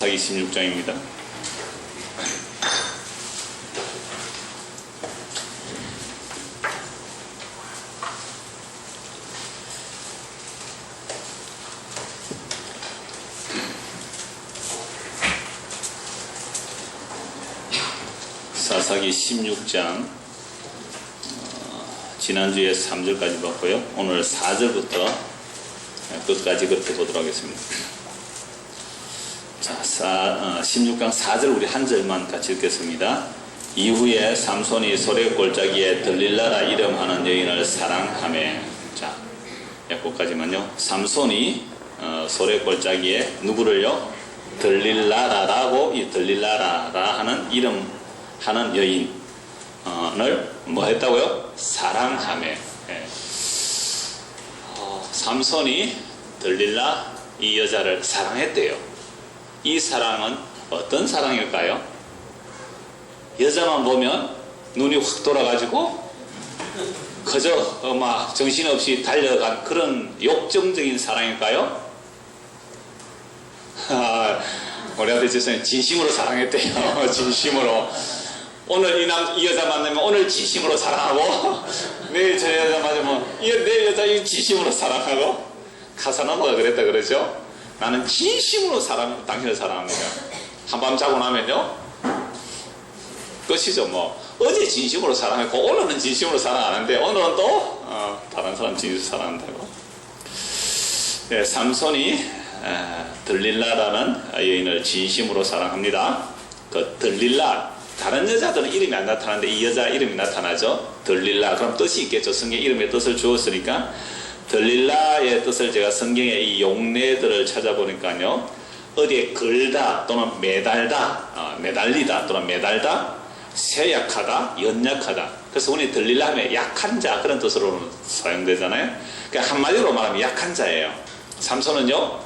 16장입니다. 사사기 16장 지난주에 3절까지 봤고요. 오늘 4절부터 끝까지 걷어보도록 하겠습니다. 자, 16장 4절 우리 한 절만 같이 읽겠습니다. 이후에 삼손이 소래골짜기에 들릴라라 이름하는 여인을 사랑하매. 자, 여기까지만요. 삼손이 소래골짜기에 누구를요? 들릴라라라고, 이 들릴라라 하는 이름하는 여인을 뭐 했다고요? 사랑하매. 삼손이 들릴라 이 여자를 사랑했대요. 이 사랑은 어떤 사랑일까요? 여자만 보면 눈이 확 돌아가지고 그저 막 정신없이 달려간 그런 욕정적인 사랑일까요? 우리 아들 죄송해요. 진심으로 사랑했대요. 진심으로. 오늘 이 여자 만나면 오늘 진심으로 사랑하고 내일 저 여자 맞으면 내 여자 진심으로 사랑하고 카사노바가 그랬다 그러죠. 나는 진심으로 당신을 사랑합니다. 한밤 자고 나면요 끝이죠. 뭐 어제 진심으로 사랑했고 오늘은 진심으로 사랑하는데 오늘은 또 다른 사람 진심으로 사랑한다고. 네, 삼손이 들릴라라는 여인을 진심으로 사랑합니다. 그 들릴라, 다른 여자들은 이름이 안 나타나는데 이 여자 이름이 나타나죠. 들릴라, 그럼 뜻이 있겠죠. 성경 이름의 뜻을 주었으니까. 들릴라의 뜻을 제가 성경의 이 용례들을 찾아보니까요, 어디에 걸다 또는 매달다, 매달리다 또는 매달다, 쇠약하다, 연약하다. 그래서 우리 들릴라 하면 약한 자, 그런 뜻으로 사용되잖아요. 그러니까 한마디로 말하면 약한 자예요. 삼손은요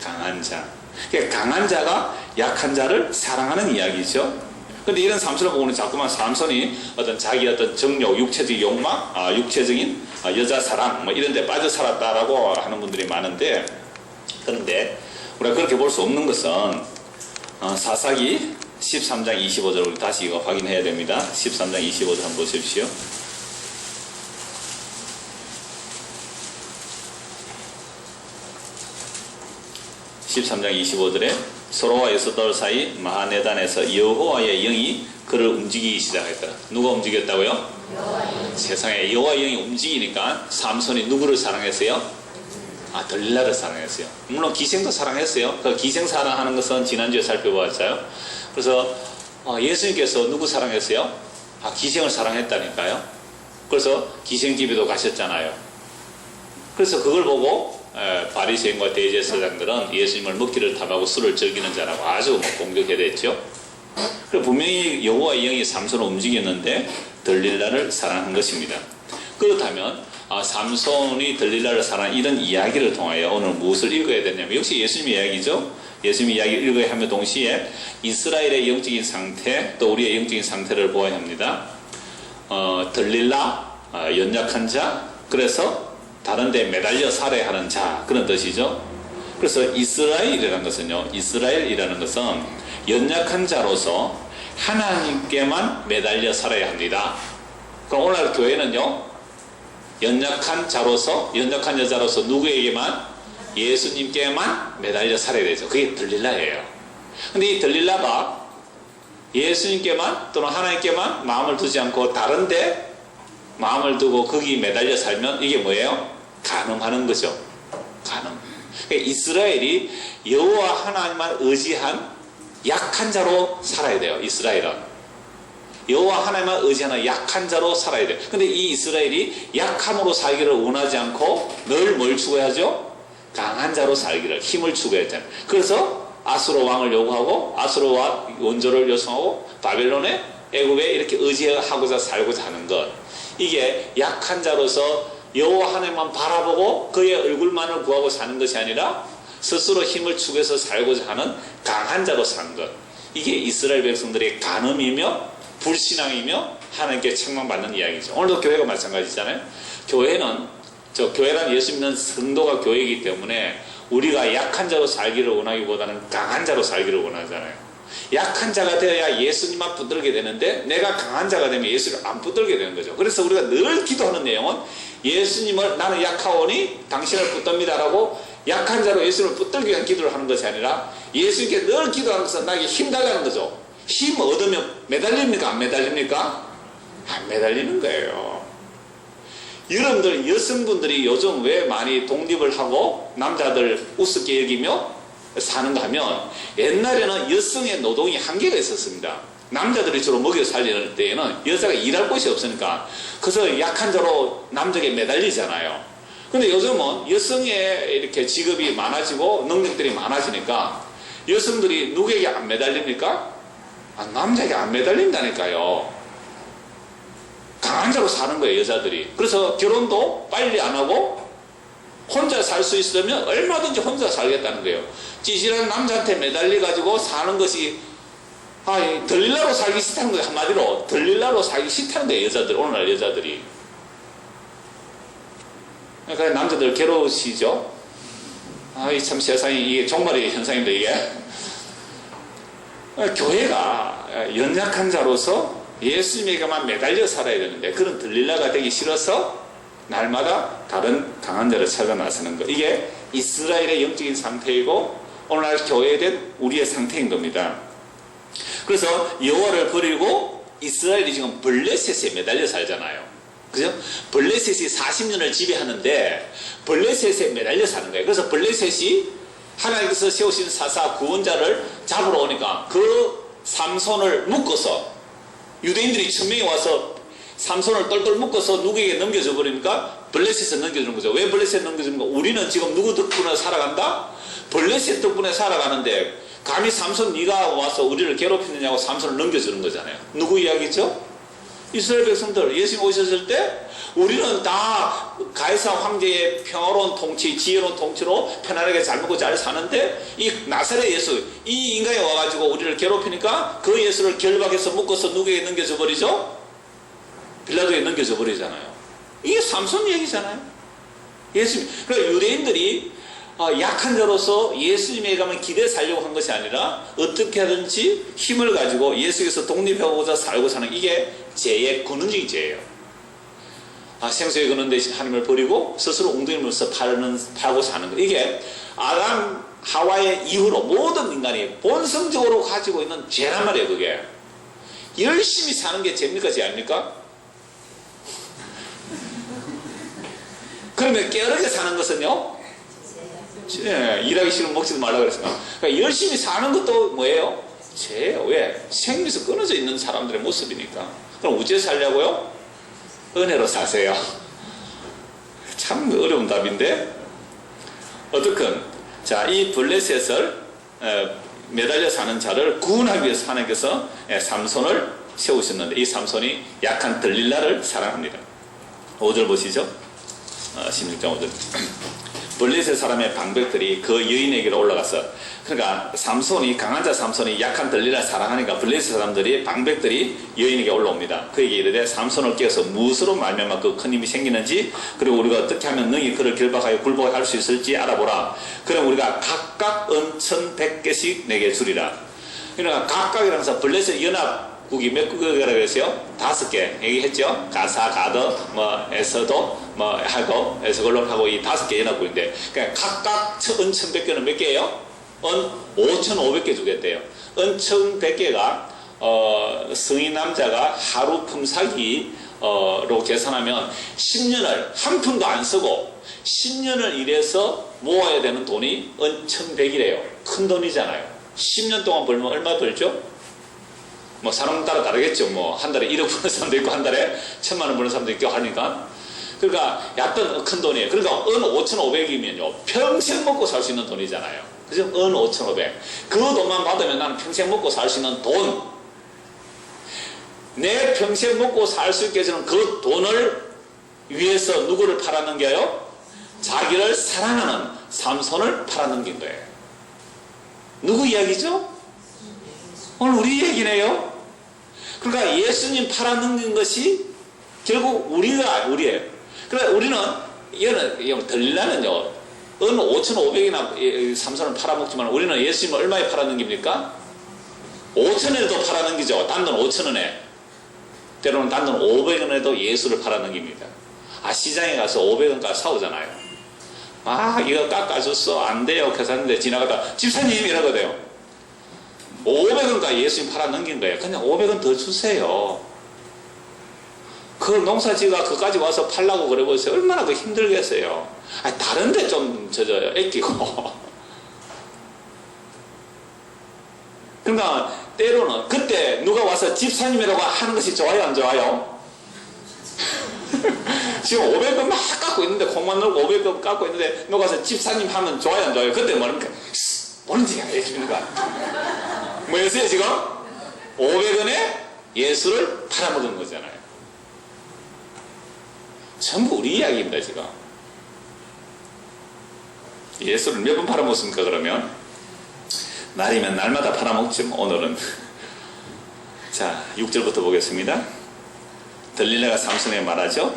강한 자. 그러니까 강한 자가 약한 자를 사랑하는 이야기죠. 근데 이런 삼손을 보고는 자꾸만 삼손이 어떤 자기 어떤 정욕, 육체적인 욕망, 육체적인 여자 사랑 뭐 이런 데 빠져 살았다라고 하는 분들이 많은데, 그런데 우리가 그렇게 볼 수 없는 것은 사사기 13장 25절을 우리 다시 이거 확인해야 됩니다. 13장 25절 한번 보십시오. (13장 25절에) 소로와 여섯돌 사이 마하네단에서 여호와의 영이 그를 움직이기 시작했다. 누가 움직였다고요? 세상에 여호와의 영이 움직이니까 삼손이 누구를 사랑했어요? 들릴라를 사랑했어요. 물론 기생도 사랑했어요. 그 기생 사랑하는 것은 지난주에 살펴보았어요. 그래서 예수님께서 누구 사랑했어요? 기생을 사랑했다니까요. 그래서 기생집에도 가셨잖아요. 그래서 그걸 보고 바리새인과 대제사장들은 예수님을 먹기를 탐하고 술을 즐기는 자라고 아주 공격해댔죠. 분명히 여호와의 영이 삼손을 움직였는데 들릴라를 사랑한 것입니다. 그렇다면 삼손이 들릴라를 사랑한 이런 이야기를 통하여 오늘 무엇을 읽어야 되냐면 역시 예수님의 이야기죠. 예수님의 이야기를 읽어야 하며 동시에 이스라엘의 영적인 상태 또 우리의 영적인 상태를 보아야 합니다. 들릴라, 연약한 자, 그래서 다른 데 매달려 살아야 하는 자, 그런 뜻이죠. 그래서 이스라엘이라는 것은 연약한 자로서 하나님께만 매달려 살아야 합니다. 그럼 오늘 교회는요, 연약한 여자로서 누구에게만? 예수님께만 매달려 살아야 되죠. 그게 들릴라예요. 근데 이 들릴라가 예수님께만 또는 하나님께만 마음을 두지 않고 다른데 마음을 두고 거기 매달려 살면 이게 뭐예요? 간음하는 거죠. 간음. 그러니까 이스라엘이 여호와 하나님만 의지한 약한 자로 살아야 돼요. 이스라엘은 여호와 하나님만 의지하는 약한 자로 살아야 돼요. 근데 이 이스라엘이 약함으로 살기를 원하지 않고 늘 뭘 추구하죠? 강한 자로 살기를, 힘을 추구했잖아요. 그래서 아수르 왕을 요구하고 아수르 왕 원조를 요청하고 바벨론에 애굽에 이렇게 의지하고자 살고자 하는 것, 이게 약한 자로서 여호와 하나님만 바라보고 그의 얼굴만을 구하고 사는 것이 아니라 스스로 힘을 추구해서 살고자 하는 강한 자로 사는 것, 이게 이스라엘 백성들의 간음이며 불신앙이며 하나님께 책망받는 이야기죠. 오늘도 교회가 마찬가지잖아요. 교회란 예수 믿는 성도가 교회이기 때문에 우리가 약한 자로 살기를 원하기보다는 강한 자로 살기를 원하잖아요. 약한 자가 되어야 예수님만 붙들게 되는데 내가 강한 자가 되면 예수를 안 붙들게 되는 거죠. 그래서 우리가 늘 기도하는 내용은 예수님을 나는 약하오니 당신을 붙듭니다라고 약한 자로 예수를 붙들기 위한 기도를 하는 것이 아니라 예수님께 늘 기도하는 것은 나에게 힘 달라는 거죠. 힘 얻으면 매달립니까? 안 매달립니까? 안 매달리는 거예요. 여러분들 여성분들이 요즘 왜 많이 독립을 하고 남자들 우습게 여기며 사는가 하면 옛날에는 여성의 노동이 한계가 있었습니다. 남자들이 주로 먹여 살리는 때에는 여자가 일할 곳이 없으니까 그래서 약한 자로 남자에게 매달리잖아요. 근데 요즘은 여성의 이렇게 직업이 많아지고 능력들이 많아지니까 여성들이 누구에게 안 매달립니까? 남자에게 안 매달린다니까요. 강한 자로 사는 거예요, 여자들이. 그래서 결혼도 빨리 안 하고 혼자 살 수 있으면 얼마든지 혼자 살겠다는 거예요. 찌질한 남자한테 매달려가지고 사는 것이 들릴라로 살기 싫다는 거예요. 한마디로 들릴라로 살기 싫다는 거예요, 여자들. 오늘날 여자들이. 그러니까 남자들 괴로우시죠? 참 세상이 이게 종말의 현상입니다, 이게. 교회가 연약한 자로서 예수님에게만 매달려 살아야 되는데 그런 들릴라가 되기 싫어서 날마다 다른 강한 자를 찾아 나서는 것. 이게 이스라엘의 영적인 상태이고 오늘날 교회된 우리의 상태인 겁니다. 그래서 여호와를 버리고 이스라엘이 지금 블레셋에 매달려 살잖아요. 그죠? 블레셋이 40년을 지배하는데 블레셋에 매달려 사는 거예요. 그래서 블레셋이 하나님께서 세우신 사사 구원자를 잡으러 오니까 그 삼손을 묶어서 유대인들이 1000명이 와서 삼손을 똘똘 묶어서 누구에게 넘겨줘 버리니까 블레셋에 넘겨주는 거죠. 왜 블레셋에 넘겨주는 거? 우리는 지금 누구 덕분에 살아간다? 블레셋 덕분에 살아가는데 감히 삼손 네가 와서 우리를 괴롭히느냐고 삼손을 넘겨주는 거잖아요. 누구 이야기죠? 이스라엘 백성들. 예수님 오셨을 때 우리는 다 가이사 황제의 평화로운 통치, 지혜로운 통치로 편안하게 잘 먹고 잘 사는데 이 나사렛 예수, 이 인간이 와가지고 우리를 괴롭히니까 그 예수를 결박해서 묶어서 누구에게 넘겨줘 버리죠? 빌라도에게 넘겨줘 버리잖아요. 이게 삼손 얘기잖아요. 예수님. 그러니까 유대인들이 약한 자로서 예수님에게 가면 기대 살려고 한 것이 아니라 어떻게 하든지 힘을 가지고 예수에서 독립해보자 살고 사는 이게 죄의 근원적인 죄예요. 생수의 근원 대신 하나님을 버리고 스스로 웅덩이물로서 팔고 사는 것. 이게 아담 하와의 이후로 모든 인간이 본성적으로 가지고 있는 죄란 말이에요. 그게 열심히 사는 게 죄입니까? 죄 아닙니까? 그러면 게으르게 사는 것은요? 일하기 싫으면 먹지도 말라 그랬으니까. 그러니까 열심히 사는 것도 뭐예요? 죄예요. 왜? 생명에서 끊어져 있는 사람들의 모습이니까. 그럼 어째 살려고요? 은혜로 사세요. 참 어려운 답인데 어떻든 자, 이 블레셋을 매달려 사는 자를 구원하기 위해서 하나님께서 삼손을 세우셨는데 이 삼손이 약한 들릴라를 사랑합니다. 5절 보시죠. 16장 5절. 블레셋 사람의 방백들이 그 여인에게로 올라가서, 그러니까 삼손이, 강한 자 삼손이 약한 들릴라를 사랑하니까 블레셋 사람들이, 방백들이 여인에게 올라옵니다. 그에게 이르되 삼손을 깨어서 무엇으로 말미암아 그 큰 힘이 생기는지, 그리고 우리가 어떻게 하면 능히 그를 결박하여 굴복하게 할 수 있을지 알아보라. 그럼 우리가 각각 은천 100개씩 내게 주리라. 그러니까 각각이라는 것은 블레셋 연합국이 몇 국이라고 했어요? 5개 얘기했죠. 가사, 가더, 에서도, 하고, 에서걸론 하고 이 5개 연합국인데, 그러니까 각각 은 1100개는 몇 개예요? 은 5500개 주겠대요. 은 1100개가 성인 남자가 하루 품삯이로 계산하면 10년을 한 푼도 안 쓰고 10년을 일해서 모아야 되는 돈이 은 1100이래요. 큰 돈이잖아요. 10년 동안 벌면 얼마 벌죠? 사람 따라 다르겠죠. 한 달에 1억 버는 사람도 있고 한 달에 1000만 원 버는 사람도 있고 하니까. 그러니까 약간 큰 돈이에요. 그러니까 은 5500이면요 평생 먹고 살 수 있는 돈이잖아요. 그죠? 은 5500. 그 돈만 받으면 나는 평생 먹고 살 수 있는 돈, 내 평생 먹고 살 수 있게 해주는 그 돈을 위해서 누구를 팔아넘겨요? 자기를 사랑하는 삼손을 팔아넘긴 거예요. 누구 이야기죠? 오늘 우리 얘기네요. 그러니까 예수님 팔아넘긴 것이 결국 우리예요. 그러니까 우리는, 이거는 들릴라는요, 은 5,500이나 삼손을 팔아먹지만 우리는 예수님을 얼마에 팔아넘깁니까? 5,000원에도 팔아넘기죠. 단돈 5,000원에. 때로는 단돈 500원에도 예수를 팔아넘깁니다. 시장에 가서 500원까지 사오잖아요. 이거 깎아줬어. 안 돼요. 계산인데 지나가다 집사님 이러거든요. 500원까지 예수님 팔아넘긴 거예요. 그냥 500원 더 주세요. 그 농사지가 그까지 와서 팔라고 그래 보세요. 얼마나 그 힘들겠어요. 다른데 좀 애끼고. 그러니까 때로는 그때 누가 와서 집사님이라고 하는 것이 좋아요, 안 좋아요? 지금 500원 막 깎고 있는데, 콩만 넣고 500원 깎고 있는데 누가 와서 집사님 하면 좋아요, 안 좋아요? 그때 뭐랍니까? 뭔지 알겠습니까? 뭐였어요 지금? 500원에 예수를 팔아먹은 거잖아요. 전부 우리 이야기입니다. 지금 예수를 몇 번 팔아먹습니까? 그러면 날이면 날마다 팔아먹죠. 오늘은 자 6절부터 보겠습니다. 들릴라가 삼손에게 말하죠.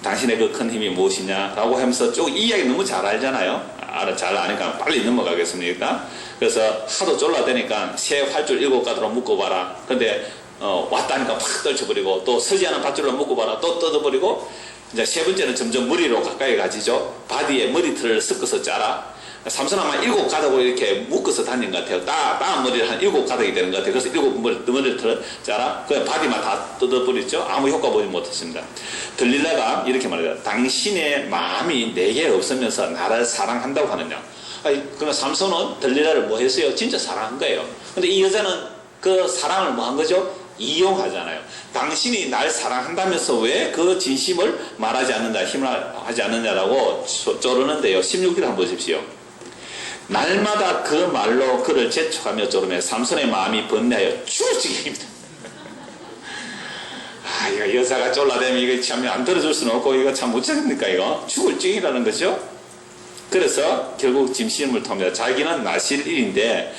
당신의 그 큰 힘이 무엇이냐라고 하면서 쭉 이야기 너무 잘 알잖아요. 잘 아니까 빨리 넘어가겠습니까? 그래서 하도 쫄라대니까 새 활줄 7가지로 묶어봐라. 근데 왔다니까 확 떨쳐버리고, 또 서지 않은 밧줄로 묶어봐라. 또 뜯어버리고, 이제 세 번째는 점점 머리로 가까이 가지죠. 바디에 머리털을 섞어서 짜라. 삼손 아마 7가닥으로 이렇게 묶어서 다닌 것 같아요. 따은 머리를 한 7가닥이 되는 것 같아요. 그래서 7머리털을 짜라. 그냥 바디만 다 뜯어버렸죠. 아무 효과 보지 못했습니다. 들릴라가 이렇게 말해요. 당신의 마음이 내게 없으면서 나를 사랑한다고 하느냐. 그러니까 삼손은 들릴라를 뭐 했어요? 진짜 사랑한 거예요. 근데 이 여자는 그 사랑을 뭐 한 거죠? 이용하잖아요. 당신이 날 사랑한다면서 왜 그 진심을 말하지 않는다, 힘을 하지 않느냐라고 쪼르는데요. 16절 한번 보십시오. 날마다 그 말로 그를 재촉하며 쪼르며 삼손의 마음이 번뇌하여 죽을 지경입니다. 이거 여자가 쫄라대면 이거 참 안 들어줄 수는 없고, 이거 참 어쩌겠습니까? 이거 죽을 지경이라는 거죠. 그래서 결국 짐심을 통해 자기는 나실일인데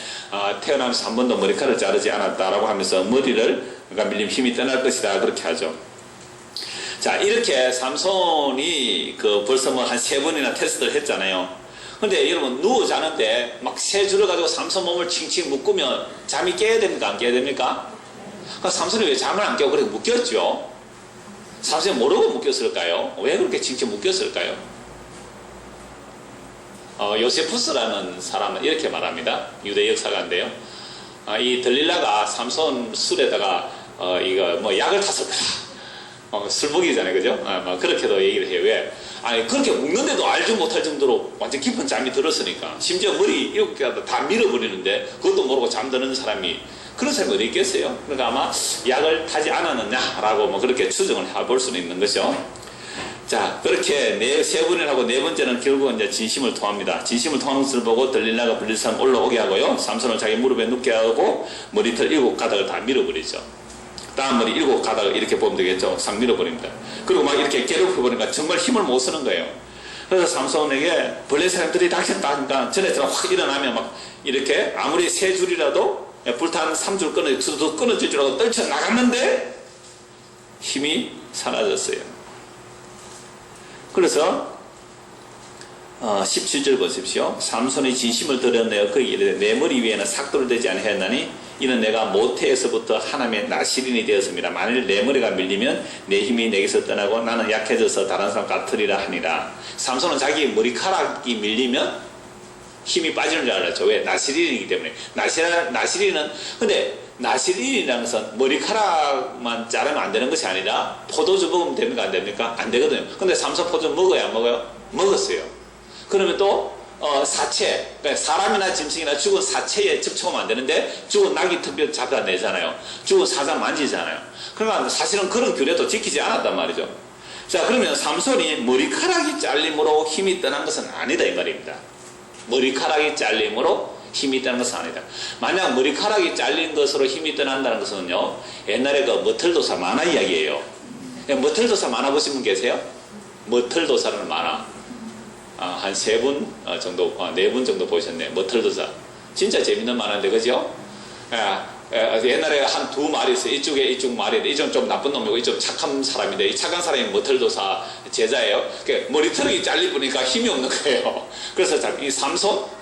태어나면서 한 번도 머리카락을 자르지 않았다라고 하면서 머리를 그러니까 밀림 힘이 떠날 것이다 그렇게 하죠. 자 이렇게 삼손이 벌써 뭐 한 3번이나 테스트를 했잖아요. 근데 여러분 누워 자는데 막 새 줄을 가지고 삼손 몸을 칭칭 묶으면 잠이 깨야 됩니까? 안 깨야 됩니까? 그러니까 삼손이 왜 잠을 안 깨고 그렇게 묶였죠? 삼손이 모르고 묶였을까요? 왜 그렇게 칭칭 묶였을까요? 요세푸스라는 사람은 이렇게 말합니다. 유대 역사가인데요. 이 들릴라가 삼손 술에다가 이거 뭐 약을 타서 술 먹이잖아요, 그죠? 그렇게도 얘기를 해요. 왜? 그렇게 묶는데도 알지 못할 정도로 완전 깊은 잠이 들었으니까. 심지어 머리 이렇게 다 밀어버리는데 그것도 모르고 잠드는 사람이, 그런 사람이 어디 있겠어요? 그러니까 아마 약을 타지 않았느냐라고 뭐 그렇게 추정을 해볼 수는 있는 거죠. 자, 그렇게 3번을 하고 4번째는 결국은 이제 진심을 통합니다. 진심을 통하는 것을 보고 들릴라가 블리산 올라오게 하고요. 삼손을 자기 무릎에 눕게 하고 머리털 7가닥을 다 밀어버리죠. 다음 머리 7가닥을 이렇게 보면 되겠죠. 싹 밀어버립니다. 그리고 막 이렇게 괴롭혀버리니까 정말 힘을 못 쓰는 거예요. 그래서 삼손에게 벌레 사람들이 당겼다 하니까 전에처럼 확 일어나면 막 이렇게 아무리 3줄이라도 불타는 3줄 끊어질 줄 알고 떨쳐 나갔는데 힘이 사라졌어요. 그래서 17절 보십시오. 삼손의 진심을 드러내어 그에게 이르되 내 머리 위에는 삭도를 대지 아니하였나니 이는 내가 모태에서부터 하나님의 나실인이 되었습니다. 만일 내 머리가 밀리면 내 힘이 내게서 떠나고 나는 약해져서 다른 사람 같으리라 하니라. 삼손은 자기 머리카락이 밀리면 힘이 빠지는 줄 알았죠. 왜? 나실인이기 때문에. 나실인은 근데 나실인이라는 것은 머리카락만 자르면 안 되는 것이 아니라 포도주 먹으면 됩니까? 안 됩니까? 안 되거든요. 근데 삼손 포도주 먹어야 안 먹어요? 먹었어요. 그러면 또 사체, 그러니까 사람이나 짐승이나 죽은 사체에 접촉하면 안 되는데 죽은 낙이 특별히 잡아내잖아요. 죽은 사자 만지잖아요. 그러니까 사실은 그런 규례도 지키지 않았단 말이죠. 자, 그러면 삼손이 머리카락이 잘림으로 힘이 떠난 것은 아니다 이 말입니다. 머리카락이 잘림으로 힘이 떠난 것은 아니다. 만약 머리카락이 잘린 것으로 힘이 떠난다는 것은요, 옛날에 그 머털도사 만화 이야기예요. 머털도사 만화 보신 분 계세요? 머털도사라는 만화 한 3분 정도, 4분 정도 보셨네요. 머털도사 진짜 재밌는 만화인데, 그죠? 옛날에 한 두 마리 있어요. 이쪽에 이쪽 마리인데 이쪽은 좀 나쁜 놈이고 이쪽 착한 사람인데 이 착한 사람이 머털도사 제자예요. 머리털이 잘릴 보니까 힘이 없는 거예요. 그래서 이 삼손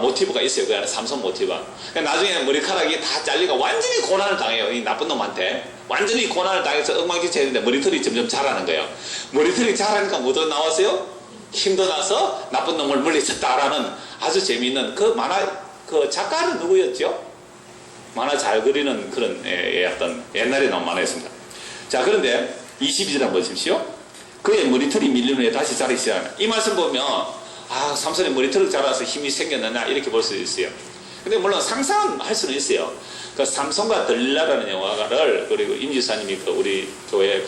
모티브가 있어요. 그 안에 삼손 모티브. 나중에 머리카락이 다 잘리고 완전히 고난을 당해요. 이 나쁜 놈한테 완전히 고난을 당해서 엉망진창했는데 머리털이 점점 자라는 거예요. 머리털이 자라니까 뭐도 나왔어요? 힘도 나서 나쁜 놈을 물리쳤다라는 아주 재미있는 그 만화, 그 작가는 누구였죠? 만화 잘 그리는 그런 어떤 옛날에 나온 만화였습니다. 자, 그런데 22절 한번 보십시오. 그의 머리털이 밀린 후에 다시 자라기 시작합니다. 이 말씀 보면 삼손이 머리털이 자라서 힘이 생겼느냐 이렇게 볼 수 있어요. 근데 물론 상상할 수는 있어요. 그 삼손과 들릴라라는 영화를 그리고 임지사님이 그 우리 교회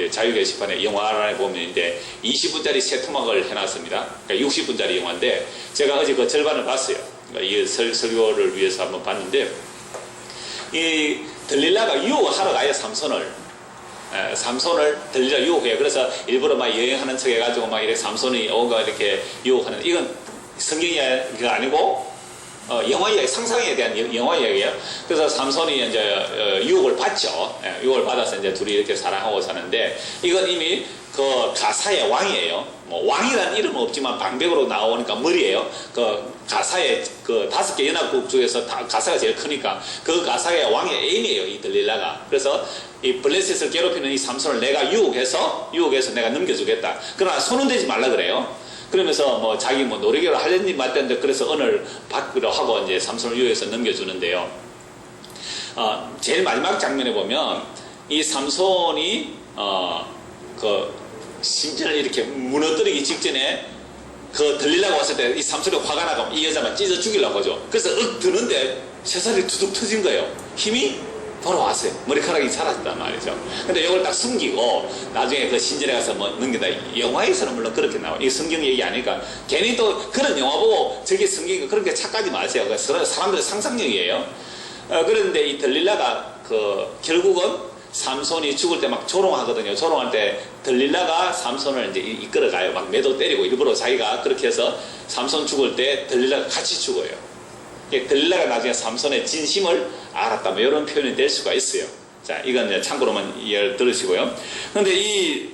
자유 게시판에 영화를 보면 이제 20분짜리 세 토막을 해놨습니다. 그러니까 60분짜리 영화인데 제가 어제 그 절반을 봤어요. 이 설교를 위해서 한번 봤는데 이 들릴라가 유혹을 하러 가요. 삼손을 들릴라 유혹해요. 그래서 일부러 막 여행하는 척 해가지고 막 이렇게 삼손이 오가 이렇게 유혹하는 이건 성경이 아니고 영화 이야기, 상상에 대한 영화 이야기예요. 그래서 삼손이 이제 유혹을 받죠. 유혹을 받아서 이제 둘이 이렇게 사랑하고 사는데 이건 이미 그 가사의 왕이에요. 뭐 왕이라는 이름은 없지만 방백으로 나오니까 머리예요. 그 가사의 그 5개 연합국 중에서 가사가 제일 크니까 그 가사의 왕의 애인이에요. 이 들릴라가. 그래서 이 블레셋을 괴롭히는 이 삼손을 내가 유혹해서 내가 넘겨주겠다. 그러나 손은 대지 말라 그래요. 그러면서 자기 노리개로 하려니 말던데 그래서 언을 받기로 하고 이제 삼손을 유혹해서 넘겨주는데요. 제일 마지막 장면에 보면 이 삼손이 그 심장을 이렇게 무너뜨리기 직전에 그 들릴라고 왔을 때 이 삼손이 화가 나고 이 여자만 찢어 죽이려고 하죠. 그래서 드는데 새살이 두둑 터진 거예요. 힘이 돌아왔어요. 머리카락이 사라졌단 말이죠. 근데 이걸 딱 숨기고 나중에 그 신전에 가서 넘긴다. 영화에서는 물론 그렇게 나와요. 이 성경 얘기 아니까 괜히 또 그런 영화 보고 저게 성경이고 그렇게 착각하지 마세요. 사람들의 상상력이에요. 그런데 이 들릴라가 결국은 삼손이 죽을 때 막 조롱하거든요. 조롱할 때 들릴라가 삼손을 이제 이끌어가요. 막 매도 때리고 일부러 자기가 그렇게 해서 삼손 죽을 때 들릴라가 같이 죽어요. 들릴라가 나중에 삼손의 진심을 알았다. 이런 표현이 될 수가 있어요. 자, 이건 참고로만 이해를 들으시고요. 그런데 이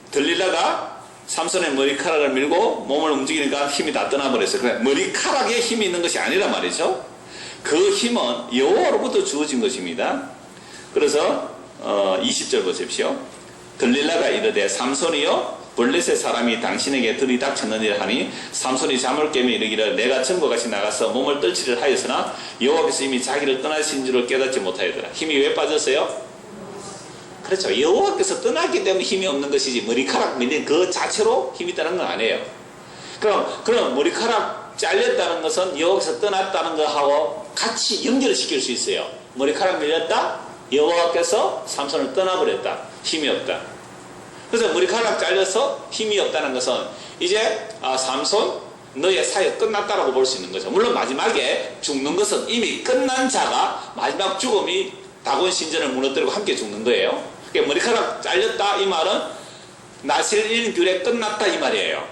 들릴라가 삼손의 머리카락을 밀고 몸을 움직이니까 힘이 다 떠나버렸어요. 그래, 머리카락에 힘이 있는 것이 아니란 말이죠. 그 힘은 여호와로부터 주어진 것입니다. 그래서 20절 보십시오. 들릴라가 이르되 삼손이여 블레셋 사람이 당신에게 들이닥쳤느니라 하니 삼손이 잠을 깨며 이르기를 내가 전과 같이 나가서 몸을 떨치를 하였으나 여호와께서 이미 자기를 떠나신 줄을 깨닫지 못하였더라. 힘이 왜 빠졌어요? 그렇죠. 여호와께서 떠났기 때문에 힘이 없는 것이지 머리카락 밀린 그 자체로 힘이 있다는 건 아니에요. 그럼 머리카락 잘렸다는 것은 여호와께서 떠났다는 것하고 같이 연결을 시킬 수 있어요. 머리카락 밀렸다? 여호와께서 삼손을 떠나버렸다. 힘이 없다. 그래서 머리카락 잘려서 힘이 없다는 것은 이제 삼손 너의 사역 끝났다라고 볼 수 있는 거죠. 물론 마지막에 죽는 것은 이미 끝난 자가 마지막 죽음이 다곤 신전을 무너뜨리고 함께 죽는 거예요. 그러니까 머리카락 잘렸다 이 말은 나실인 귤에 끝났다 이 말이에요.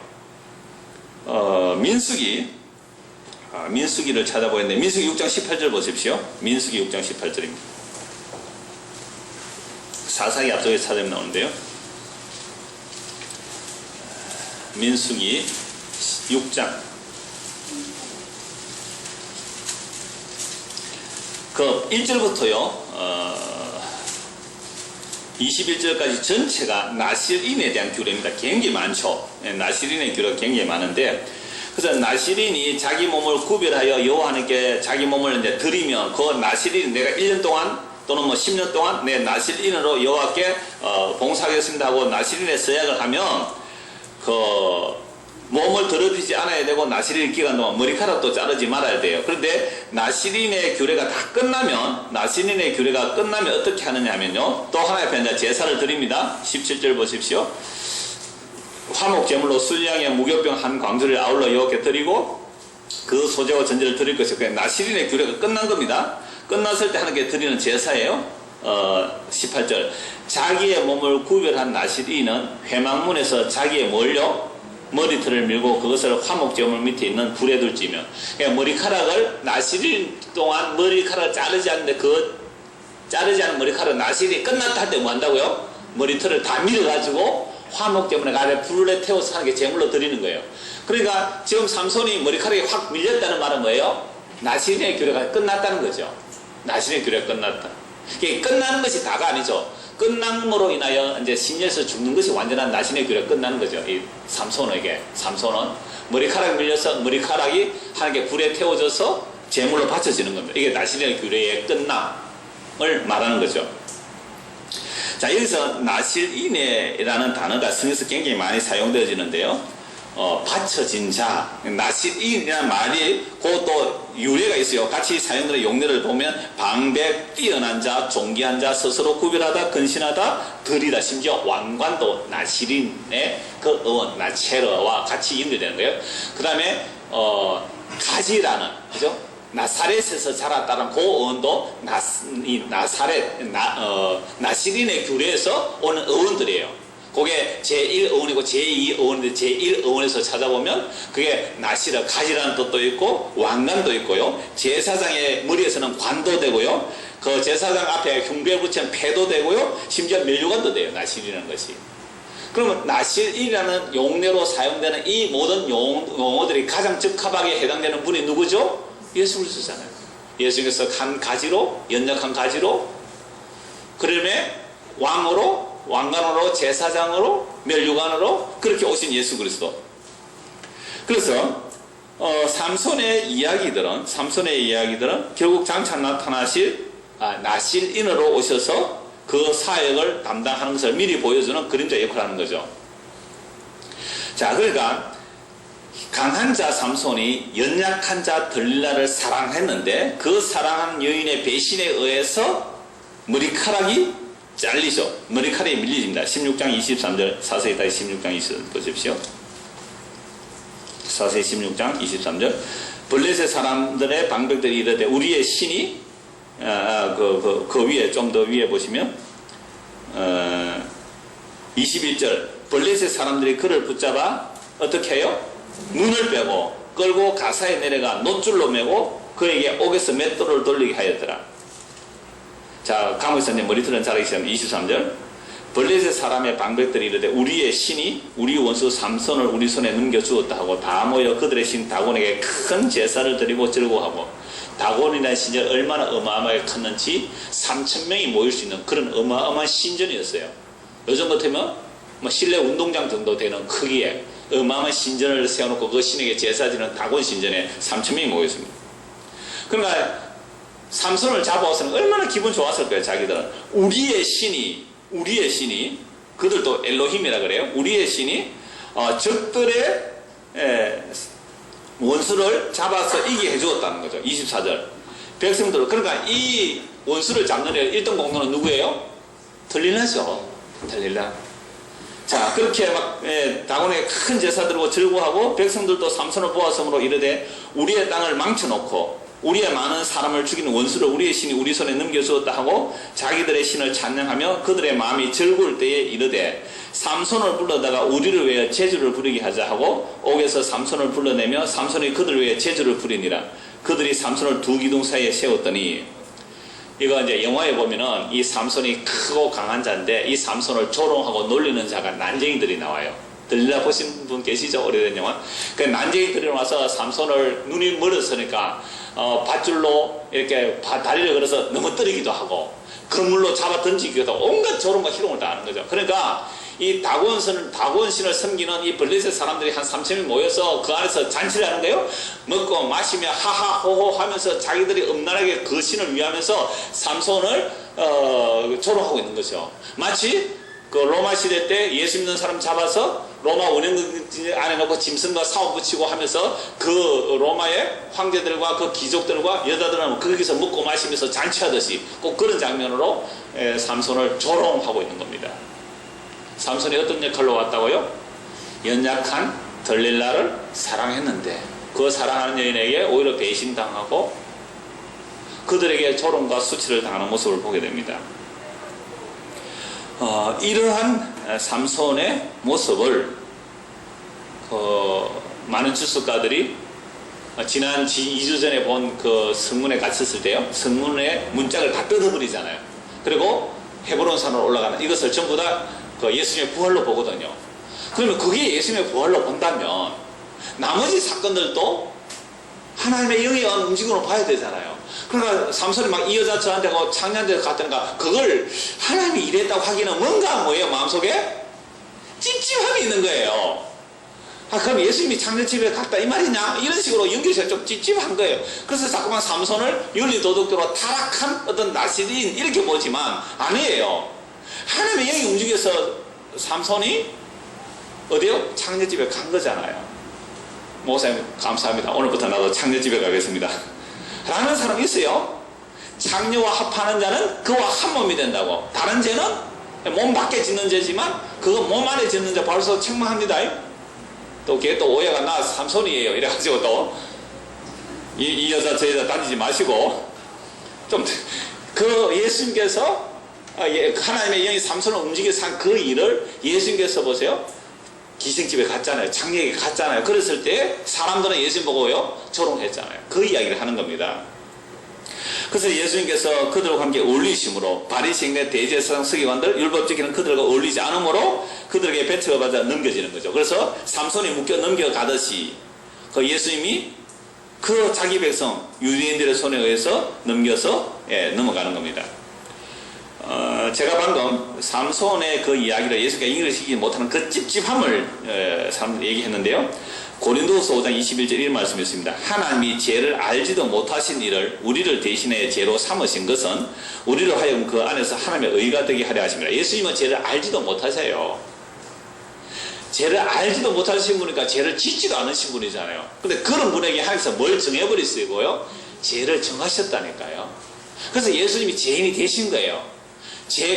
민수기를 찾아보겠는데 민수기 6장 18절 보십시오. 민수기 6장 18절입니다. 사사기 앞쪽에 찾으면 나오는데요. 민수기 6장 그 1절부터요 21절까지 전체가 나실인에 대한 규례입니다. 굉장히 많죠. 나실인의 규례가 굉장히 많은데 그래서 나실인이 자기 몸을 구별하여 여호와 하나님께 자기 몸을 이제 드리면 그 나실인 내가 1년 동안 또는 10년 동안 내 나실인으로 여호와께 봉사하겠습니다 하고 나실인의 서약을 하면 그 몸을 더럽히지 않아야 되고 나실인 기간 동안 머리카락도 자르지 말아야 돼요. 그런데 나실인의 규례가 다 끝나면 어떻게 하느냐 하면요. 또 하나의 편자 제사를 드립니다. 17절 보십시오. 화목 제물로 순양의 무교병 한 광주를 아울러 여호와께 드리고 그 소재와 전제를 드릴 것이고 나실인의 규례가 끝난 겁니다. 끝났을 때 하나님께 드리는 제사예요. 18절 자기의 몸을 구별한 나실인은 회막문에서 자기의 뭘요? 머리털을 밀고 그것을 화목제물 밑에 있는 불에 둘지며, 그러니까 머리카락을 나시릴 동안 머리카락을 자르지 않는데 자르지 않은 머리카락 나시리 끝났다 할 때 뭐 한다고요? 머리털을 다 밀어가지고 화목제물에 가서 불에 태워서 하는 게 제물로 드리는 거예요. 그러니까 지금 삼손이 머리카락이 확 밀렸다는 말은 뭐예요? 나시린의 규례가 끝났다는 거죠. 나시린의 규례가 끝났다. 이게 끝나는 것이 다가 아니죠. 끝남으로 인하여 이제 신에서 죽는 것이 완전한 나신의 규례가 끝나는 거죠. 이 삼손은 머리카락이 밀려서 머리카락이 하나님께 불에 태워져서 제물로 바쳐지는 겁니다. 이게 나신의 규례의 끝남을 말하는 거죠. 자, 여기서 나실인이라는 단어가 성경에서 굉장히 많이 사용되어지는데요. 바쳐진 자, 나실인이라는 말이 그것도 유래가 있어요. 같이 사용되는 용례를 보면 방백, 뛰어난 자, 존귀한 자, 스스로 구별하다, 근신하다, 덜이다, 심지어 왕관도 나실인의 그 어원, 나체러와 같이 연결되는 거예요. 그 다음에 가지라는, 그죠? 나사렛에서 자랐다는 그 어원도 나시린의 규례에서 오는 어원들이에요. 그게 제1어원이고 제2어원인데 제1어원에서 찾아보면 그게 나시라, 가지라는 뜻도 있고 왕관도 있고요. 제사장의 머리에서는 관도 되고요. 그 제사장 앞에 흉배에 붙이는 패도 되고요. 심지어 면류관도 돼요. 나실이라는 것이. 그러면 나실이라는 용례로 사용되는 이 모든 용어들이 가장 적합하게 해당되는 분이 누구죠? 예수 그리스도잖아요. 예수님께서 한 가지로, 연약한 가지로, 그러면 왕관으로, 제사장으로, 면류관으로 그렇게 오신 예수 그리스도. 그래서 삼손의 이야기들은 결국 장차 나타나실 나실인으로 오셔서 그 사역을 담당하는 것을 미리 보여주는 그림자 역할을 하는 거죠. 자, 그러니까 강한 자 삼손이 연약한 자 들릴라를 사랑했는데 그 사랑하는 여인의 배신에 의해서 머리카락이 잘리죠. 머리카락이 밀리집니다. 16장 23절, 사세히 다시 16장 23절 보십시오. 사세히 16장 23절. 블레셋 사람들의 방백들이 이르되 우리의 신이 그 위에 좀 더 위에 보시면 21절. 블레셋 사람들이 그를 붙잡아 어떻게 해요? 눈을 빼고 끌고 가사에 내려가 놋줄로 매고 그에게 옥에서 맷돌을 돌리게 하였더라. 자, 감옥에서 머리털은 자라기 시작합니다. 23절. 블레셋 사람의 방백들이 이르되 우리의 신이 우리 원수 삼손을 우리 손에 넘겨주었다 하고 다 모여 그들의 신 다곤에게 큰 제사를 드리고 즐거워하고, 다곤이라는 신전이 얼마나 어마어마하게 컸는지 3,000명이 모일 수 있는 그런 어마어마한 신전이었어요. 요즘 같으면 실내 운동장 정도 되는 크기에 어마어마한 신전을 세워놓고 그 신에게 제사 드리는 다곤 신전에 3,000명이 모였습니다. 그러니까 삼손을 잡아와서는 얼마나 기분 좋았을 거예요. 자기들은 우리의 신이 그들도 엘로힘이라 그래요. 우리의 신이 적들의 원수를 잡아서 이기게 해주었다는 거죠. 24절. 백성들, 그러니까 이 원수를 잡는 애 1등 공로는 누구예요? 들릴라죠. 들릴라. 자, 그렇게 다곤에게 큰 제사 드리고 즐거워하고, 백성들도 삼손을 보았으므로 이르되 우리의 땅을 망쳐놓고 우리의 많은 사람을 죽이는 원수를 우리의 신이 우리 손에 넘겨주었다 하고 자기들의 신을 찬양하며 그들의 마음이 즐거울 때에 이르되 삼손을 불러다가 우리를 위해 제주를 부리게 하자 하고 옥에서 삼손을 불러내며 삼손이 그들을 위해 제주를 부리니라. 그들이 삼손을 두 기둥 사이에 세웠더니, 이거 이제 영화에 보면은 이 삼손이 크고 강한 자인데 이 삼손을 조롱하고 놀리는 자가 난쟁이들이 나와요. 들릴라 보신 분 계시죠? 오래된 영화. 그 난쟁이들이 와서 삼손을, 눈이 멀었으니까 밧줄로 이렇게 다리를 걸어서 넘어뜨리기도 하고 그물로 잡아 던지기도 하고 온갖 조롱과 희롱을 다 하는 거죠. 그러니까 이 다곤신을 섬기는 이 블레셋 사람들이 한 3,000명 모여서 그 안에서 잔치를 하는 거예요. 먹고 마시며 하하호호 하면서 자기들이 음란하게 그 신을 위하면서 삼손을 조롱하고 있는 거죠. 마치 그 로마 시대 때 예수 믿는 사람 잡아서 로마 원형극 안에 놓고 짐승과 싸움 붙이고 하면서 그 로마의 황제들과 그 귀족들과 여자들은 거기서 먹고 마시면서 잔치하듯이 꼭 그런 장면으로 삼손을 조롱하고 있는 겁니다. 삼손이 어떤 역할로 왔다고요? 연약한 들릴라를 사랑했는데 그 사랑하는 여인에게 오히려 배신당하고 그들에게 조롱과 수치를 당하는 모습을 보게 됩니다. 이러한 삼손의 모습을 많은 주석가들이 지난 2주 전에 본 그 성문에 갇혔을 때요, 성문의 문짝을 다 뜯어버리잖아요. 그리고 헤브론 산으로 올라가는 이것을 전부 다 그 예수님의 부활로 보거든요. 그러면 그게 예수님의 부활로 본다면 나머지 사건들도 하나님의 영의 움직임으로 봐야 되잖아요. 그러니까 삼손이 막 이 여자 저한테 그 창녀한테 갔던가 그걸 하나님이 이랬다고 하기는 뭔가 뭐예요? 마음속에 찝찝함이 있는 거예요. 그럼 예수님이 창녀집에 갔다 이 말이냐? 이런 식으로 연결해서 좀 찝찝한 거예요. 그래서 자꾸만 삼손을 윤리도덕적으로 타락한 어떤 나시린 이렇게 보지만 아니에요. 하나님의 영이 움직여서 삼손이 어디요? 창녀집에 간 거잖아요. 목사님 감사합니다. 오늘부터 나도 창녀집에 가겠습니다. 라는 사람이 있어요. 창녀와 합하는 자는 그와 한 몸이 된다고. 다른 죄는 몸 밖에 짓는 죄지만 그거 몸 안에 짓는 죄 벌써 책망합니다. 또 걔 또 오해가 나 삼손이에요. 이래가지고 또 이 여자 저 여자 다니지 마시고 좀 그 예수님께서 하나님의 영이 삼손을 움직여서 한 그 일을 예수님께서 보세요. 기생집에 갔잖아요. 창녀에게 갔잖아요. 그랬을 때 사람들은 예수님 보고요 조롱했잖아요. 그 이야기를 하는 겁니다. 그래서 예수님께서 그들과 함께 어울리심으로 바리새인의 대제사장 서기관들 율법지키는 그들과 어울리지 않으므로 그들에게 배척을 받아 넘겨지는 거죠. 그래서 삼손이 묶여 넘겨가듯이 그 예수님이 그 자기 백성 유대인들의 손에 의해서 넘겨서 넘어가는 겁니다. 제가 방금 삼손의 그 이야기를 예수가 인식시키지 못하는 그 찝찝함을 얘기했는데요. 고린도후서 5장 21절 이런 말씀이 있습니다. 하나님이 죄를 알지도 못하신 이를 우리를 대신해 죄로 삼으신 것은 우리로 하여금 그 안에서 하나님의 의가 되게 하려 하십니다. 예수님은 죄를 알지도 못하세요. 죄를 알지도 못하신 분이니까 죄를 짓지도 않으신 분이잖아요. 근데 그런 분에게 하나님께서 뭘 정해버리시고요? 죄를 정하셨다니까요. 그래서 예수님이 죄인이 되신 거예요.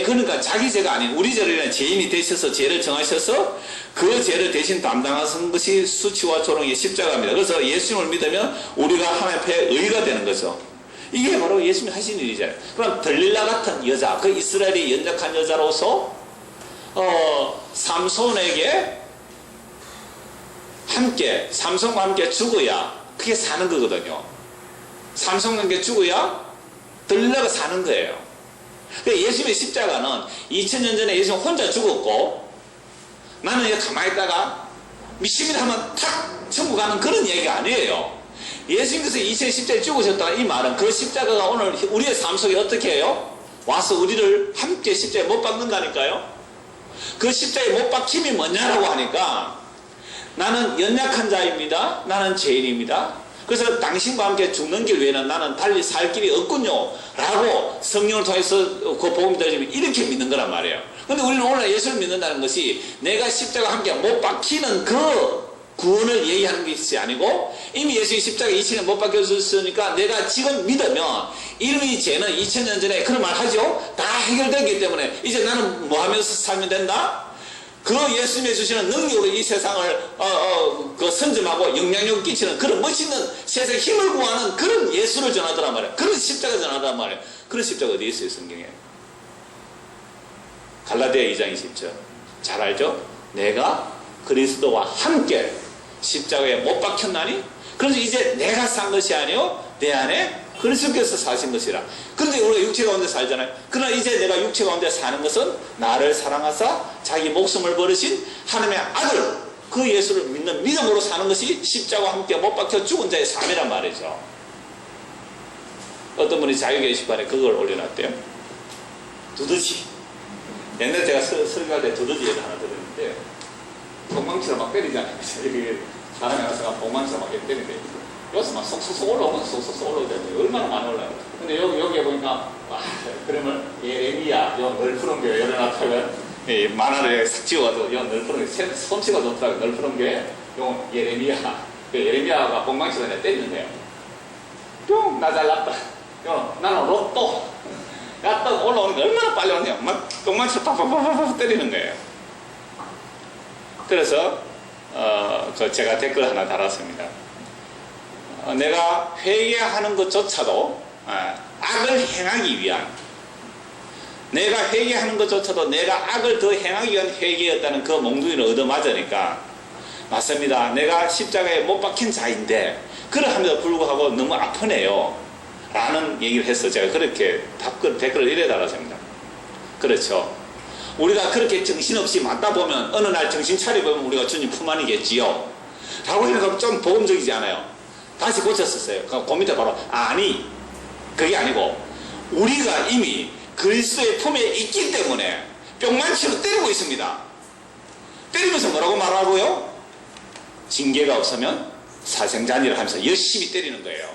그러니까 자기 죄가 아닌 우리 죄를 위한 죄인이 되셔서 죄를 정하셔서 그 죄를 대신 담당하신 것이 수치와 조롱의 십자가입니다. 그래서 예수님을 믿으면 우리가 하나님 앞에 의가 되는 거죠. 이게 바로 예수님이 하신 일이잖아요. 그럼 들릴라 같은 여자, 그 이스라엘이 연약한 여자로서 삼손에게 함께, 삼손과 함께 죽어야 그게 사는 거거든요. 삼손과 함께 죽어야 들릴라가 사는 거예요. 그러니까 예수님의 십자가는 2000년 전에 예수님 혼자 죽었고 나는 이제 가만히 있다가 믿습니다 하면 탁 천국 가는 그런 얘기가 아니에요. 예수님께서 2000년 십자가에 죽으셨다 이 말은 그 십자가가 오늘 우리의 삶 속에 어떻게 해요? 와서 우리를 함께 십자가에 못 박는다니까요. 그 십자가에 못 박힘이 뭐냐라고 하니까 나는 연약한 자입니다. 나는 죄인입니다. 그래서 당신과 함께 죽는 길 외에는 나는 달리 살 길이 없군요 라고 성령을 통해서 그 복음 들으시면 이렇게 믿는 거란 말이에요. 근데 우리는 오늘 예수를 믿는다는 것이 내가 십자가 함께 못 박히는 그 구원을 얘기하는 것이 아니고 이미 예수님이 십자가에 2000년 못 박혀졌으니까 내가 지금 믿으면 이미 죄는 2000년 전에 그런 말 하죠. 다 해결됐기 때문에 이제 나는 뭐 하면서 살면 된다? 그 예수님이 주시는 능력으로 이 세상을 그 선점하고 영향력 끼치는 그런 멋있는 세상 힘을 구하는 그런 예수를 전하더란 말이에요. 그런 십자가 전하더란 말이에요. 그런 십자가 어디 있어요 성경에? 갈라디아 2장 20절 잘 알죠? 내가 그리스도와 함께 십자가에 못 박혔나니 그래서 이제 내가 산 것이 아니요 내 안에 그리스도께서 사신 것이라. 그런데 우리가 육체 가운데 살잖아요. 그러나 이제 내가 육체 가운데 사는 것은 나를 사랑하사 자기 목숨을 버리신 하나님의 아들 그 예수를 믿는 믿음으로 사는 것이 십자가와 함께 못 박혀 죽은 자의 삶이란 말이죠. 어떤 분이 자유 게시판에 그걸 올려놨대요. 두더지. 옛날에 제가 설교할 때 두더지 예를 하나 들었는데 봉망치로 막 때리잖아요. 여기 사람이 와서 봉망치로 막 때리는데 여기서 막 쏙쏙쏙 올라오면 쏙쏙쏙 올라오잖아요. 얼마나 많이 올라요. 근데 여기에 보니까, 그러면 예레미야, 요 넓푸른 교회 열어놨다면, 만화를 싹 지워가지고, 요 넓푸른 교회, 솜씨가 좋더라고요. 넓푸른 교회, 요 예레미야. 그 예레미야가 봉망치로 내가 때리는데요. 뿅! 나 잘났다. 나는 로또. 야, 또 올라오는 게 얼마나 빨리 오냐. 막 봉망치로 팍팍팍팍 때리는 거예요. 그래서, 제가 댓글 하나 달았습니다. 내가 회개하는 것조차도 악을 행하기 위한 내가 회개하는 것조차도 내가 악을 더 행하기 위한 회개였다는 그 몽둥이를 얻어맞으니까 맞습니다. 내가 십자가에 못 박힌 자인데 그러함에도 불구하고 너무 아프네요 라는 얘기를 해서 제가 그렇게 댓글을 이래 달았습니다. 그렇죠. 우리가 그렇게 정신없이 맞다 보면 어느 날 정신 차려보면 우리가 주님 품 안이겠지요 라고 해서 좀 복음적이지 않아요. 다시 고쳤었어요. 그 밑에 바로 아니 그게 아니고 우리가 이미 그리스도의 품에 있기 때문에 뿅만치로 때리고 있습니다. 때리면서 뭐라고 말하고요? 징계가 없으면 사생자니라 하면서 열심히 때리는 거예요.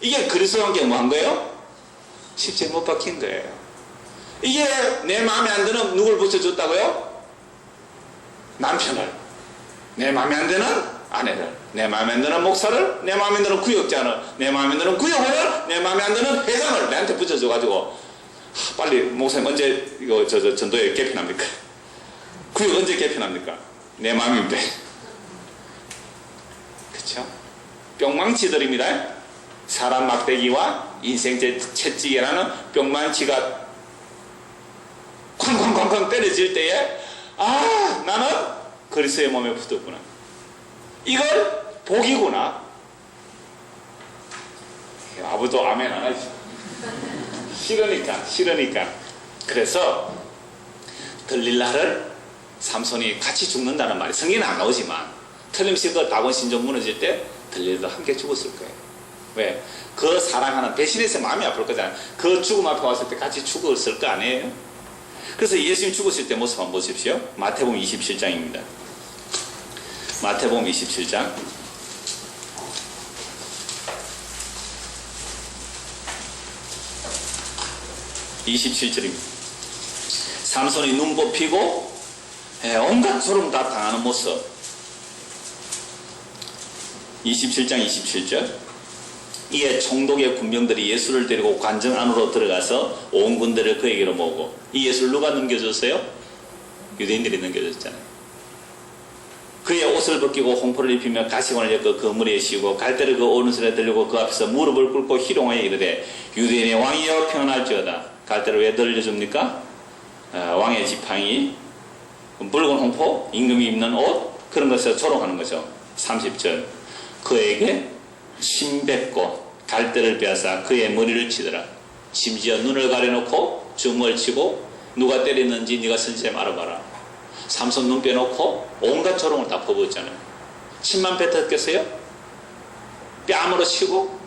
이게 그리스도와 함께 뭐 한 거예요? 십자가에 못 박힌 거예요. 이게 내 마음에 안 드는 누굴 붙여줬다고요? 남편을, 내 마음에 안 드는 아내를, 내 마음에 안 드는 목사를, 내 마음에 안 드는 구역장을, 내 마음에 안 드는 구역원을, 내 마음에 안 드는 회장을 내한테 붙여줘가지고 빨리 목사님 언제 이거 전도회 개편합니까? 구역 언제 개편합니까? 내 마음인데. 그쵸? 뿅망치들입니다. 사람 막대기와 인생 채찍이라는 뿅망치가 쾅쾅쾅쾅 때려질 때에 아 나는 그리스도의 몸에 붙었구나. 이걸 복이구나. 아무도 아멘 안 하죠. 싫으니까. 그래서 들릴라를 삼손이 같이 죽는다는 말이 성경은 안 나오지만 틀림없이 그 다곤 신전 무너질 때 들릴라도 함께 죽었을 거예요. 왜? 그 사랑하는 배신해서 마음이 아플 거잖아요. 그 죽음 앞에 왔을 때 같이 죽었을 거 아니에요? 그래서 예수님 죽었을 때 모습 한번 보십시오. 마태복음 27장입니다. 마태복음 27장 27절입니다. 삼손이 눈 뽑히고 온갖 소름 다 당하는 모습. 27장 27절 이에 총독의 군병들이 예수를 데리고 관정 안으로 들어가서 온 군대를 그에게로 모으고 이 예수를 누가 넘겨줬어요? 유대인들이 넘겨줬잖아요. 그의 옷을 벗기고 홍포를 입히며 가시관을 엮어 그 머리에 씌우고 갈대를 그 오른손에 들리고 그 앞에서 무릎을 꿇고 희롱하여 이르되 유대인의 왕이여 평안할지어다. 갈대를 왜 들려줍니까? 왕의 지팡이, 붉은 홍포, 임금이 입는 옷 그런 것을 조롱하는 거죠. 30절 그에게 침 뱉고 갈대를 빼앗아 그의 머리를 치더라. 심지어 눈을 가려놓고 주먹을 치고 누가 때렸는지 네가 선지에 말해봐라. 삼손 눈 빼놓고 온갖 조롱을 다 퍼부었잖아요. 침만 뱉었겠어요? 뺨으로 치고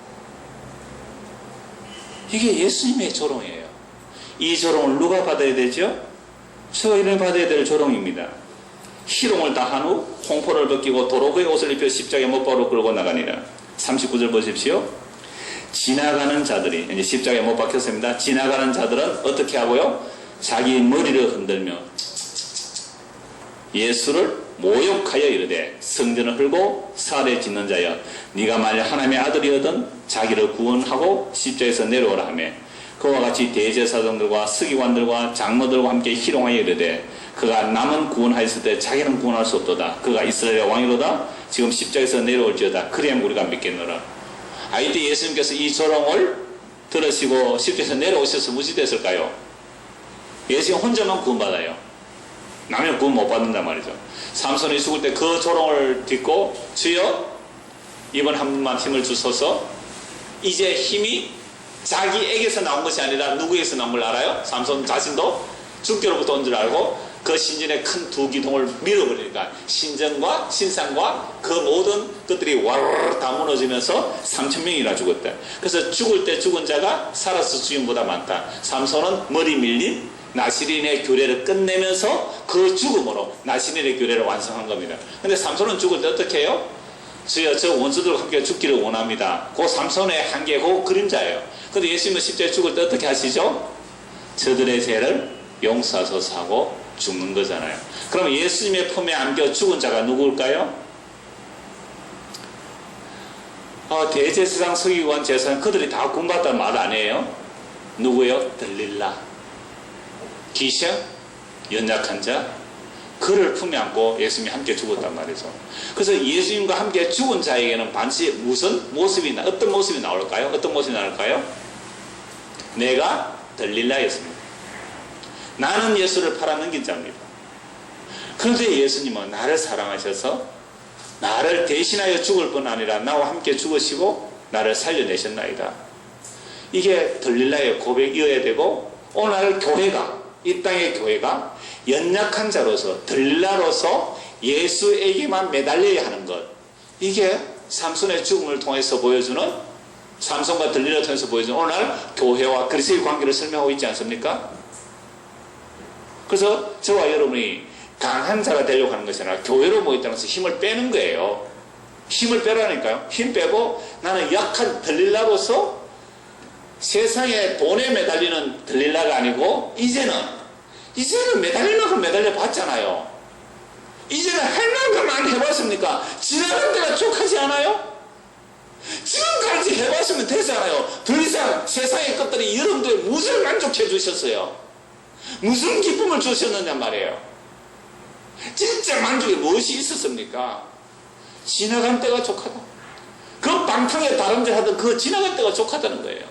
이게 예수님의 조롱이에요. 이 조롱을 누가 받아야 되죠? 저희는 받아야 될 조롱입니다. 희롱을 다한 후 홍포를 벗기고 도로 그의 옷을 입혀 십자가에 못 박으러 끌고 나가니라. 39절 보십시오. 지나가는 자들이 이제 십자가에 못 박혔습니다. 지나가는 자들은 어떻게 하고요? 자기 머리를 흔들며 예수를 모욕하여 이르되 성전을 헐고 살에 짓는 자여 네가 만일 하나님의 아들이거든 자기를 구원하고 십자가에서 내려오라 하며 그와 같이 대제사장들과 서기관들과 장로들과 함께 희롱하여 이르되 그가 남은 구원하였을 때 자기는 구원할 수 없도다. 그가 이스라엘의 왕이로다. 지금 십자가에서 내려올지어다. 그래야 우리가 믿겠노라. 이때 예수님께서 이 조롱을 들으시고 십자가에서 내려오셔서 무엇이 됐을까요? 예수님 혼자만 구원받아요. 남의 구원 못 받는단 말이죠. 삼손이 죽을 때 그 조롱을 듣고 주여 이번 한 번만 힘을 주소서. 이제 힘이 자기에게서 나온 것이 아니라 누구에게서 나온 걸 알아요? 삼손 자신도 주께로부터 온 줄 알고 그 신전의 큰 두 기둥을 밀어버리니까 신전과 신상과 그 모든 것들이 와르르 다 무너지면서 3,000명이나 죽었다. 그래서 죽을 때 죽은 자가 살아서 죽임보다 많다. 삼손은 머리 밀린 나시린의 교례를 끝내면서 그 죽음으로 나시린의 교례를 완성한 겁니다. 근데 삼손은 죽을 때 어떻게 해요? 주여 저 원수들과 함께 죽기를 원합니다. 그 삼손의 한계 그 그림자예요. 근데 예수님은 십자가에 죽을 때 어떻게 하시죠? 저들의 죄를 용서하소서 하고 죽는 거잖아요. 그럼 예수님의 품에 안겨 죽은 자가 누구일까요? 대제사장, 서기관, 제사장 그들이 다 구원받았다는 말 아니에요? 누구예요? 들릴라, 기생, 연약한 자 그를 품에 안고 예수님이 함께 죽었단 말이죠. 그래서 예수님과 함께 죽은 자에게는 반드시 무슨 모습이 어떤 모습이 나올까요? 어떤 모습이 나올까요? 내가 들릴라였습니다. 나는 예수를 팔아넘긴 자입니다. 그런데 예수님은 나를 사랑하셔서 나를 대신하여 죽을 뿐 아니라 나와 함께 죽으시고 나를 살려내셨나이다. 이게 들릴라의 고백이어야 되고, 오늘 교회가, 이 땅의 교회가 연약한 자로서, 들릴라로서 예수에게만 매달려야 하는 것, 이게 삼손의 죽음을 통해서 보여주는, 삼손과 들릴라를 통해서 보여주는 오늘 교회와 그리스도의 관계를 설명하고 있지 않습니까? 그래서 저와 여러분이 강한 자가 되려고 하는 것이 아니라 교회로 모였다는 것은 힘을 빼는 거예요. 힘을 빼라니까요. 힘 빼고 나는 약한 들릴라로서 세상에 돈에 매달리는 들릴라가 아니고, 이제는 매달릴 만큼 매달려 봤잖아요. 이제는 할 만큼 안 해봤습니까? 지나간 데가 족하지 않아요? 지금까지 해봤으면 되잖아요. 더 이상 세상의 것들이 여러분들의 무엇을 만족해 주셨어요? 무슨 기쁨을 주셨느냐 말이에요. 진짜 만족이 무엇이 있었습니까? 지나간 때가 족하다. 그 방탕에 다름질 하던 그 지나간 때가 족하다는 거예요.